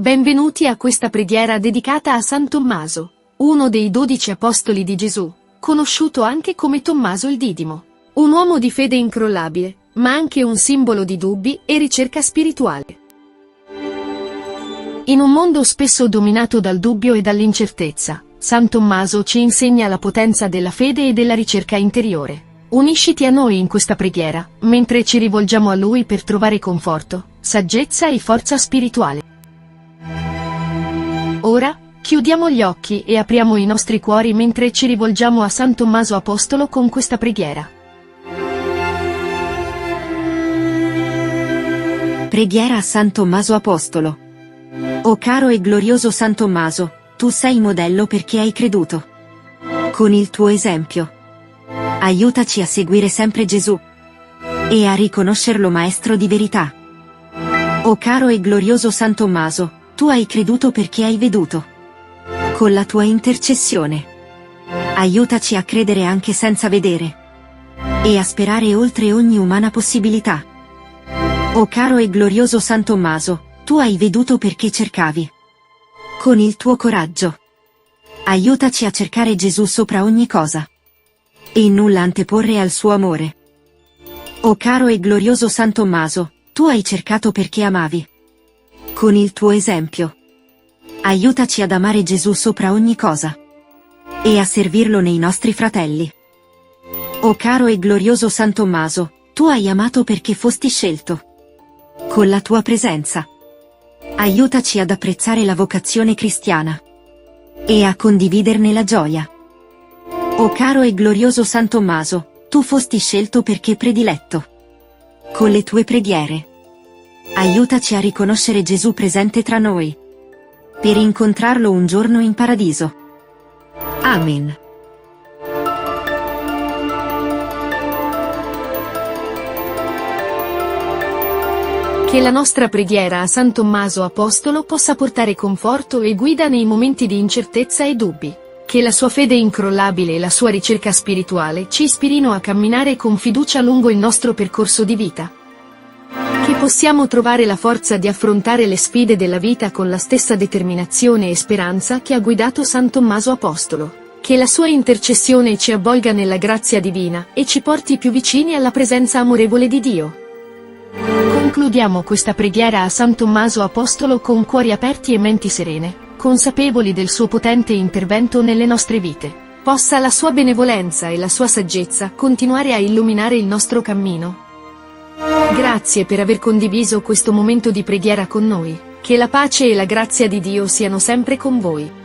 Benvenuti a questa preghiera dedicata a San Tommaso, uno dei 12 apostoli di Gesù, conosciuto anche come Tommaso il Didimo. Un uomo di fede incrollabile, ma anche un simbolo di dubbi e ricerca spirituale. In un mondo spesso dominato dal dubbio e dall'incertezza, San Tommaso ci insegna la potenza della fede e della ricerca interiore. Unisciti a noi in questa preghiera, mentre ci rivolgiamo a Lui per trovare conforto, saggezza e forza spirituale. Ora, chiudiamo gli occhi e apriamo i nostri cuori mentre ci rivolgiamo a San Tommaso Apostolo con questa preghiera. Preghiera a San Tommaso Apostolo. O caro e glorioso San Tommaso, tu sei modello perché hai creduto. Con il tuo esempio, aiutaci a seguire sempre Gesù e a riconoscerlo maestro di verità. O caro e glorioso San Tommaso, tu hai creduto perché hai veduto. Con la tua intercessione, aiutaci a credere anche senza vedere e a sperare oltre ogni umana possibilità. O caro e glorioso San Tommaso, tu hai veduto perché cercavi. Con il tuo coraggio, aiutaci a cercare Gesù sopra ogni cosa e nulla anteporre al suo amore. O caro e glorioso San Tommaso, tu hai cercato perché amavi. Con il tuo esempio, aiutaci ad amare Gesù sopra ogni cosa e a servirlo nei nostri fratelli. O caro e glorioso San Tommaso, tu hai amato perché fosti scelto. Con la tua presenza, aiutaci ad apprezzare la vocazione cristiana e a condividerne la gioia. O caro e glorioso San Tommaso, tu fosti scelto perché prediletto. Con le tue preghiere, aiutaci a riconoscere Gesù presente tra noi, per incontrarlo un giorno in paradiso. Amen. Che la nostra preghiera a San Tommaso Apostolo possa portare conforto e guida nei momenti di incertezza e dubbi. Che la sua fede incrollabile e la sua ricerca spirituale ci ispirino a camminare con fiducia lungo il nostro percorso di vita. Che possiamo trovare la forza di affrontare le sfide della vita con la stessa determinazione e speranza che ha guidato San Tommaso Apostolo. Che la sua intercessione ci avvolga nella grazia divina e ci porti più vicini alla presenza amorevole di Dio. Concludiamo questa preghiera a San Tommaso Apostolo con cuori aperti e menti serene, consapevoli del suo potente intervento nelle nostre vite. Possa la sua benevolenza e la sua saggezza continuare a illuminare il nostro cammino. Grazie per aver condiviso questo momento di preghiera con noi. Che la pace e la grazia di Dio siano sempre con voi.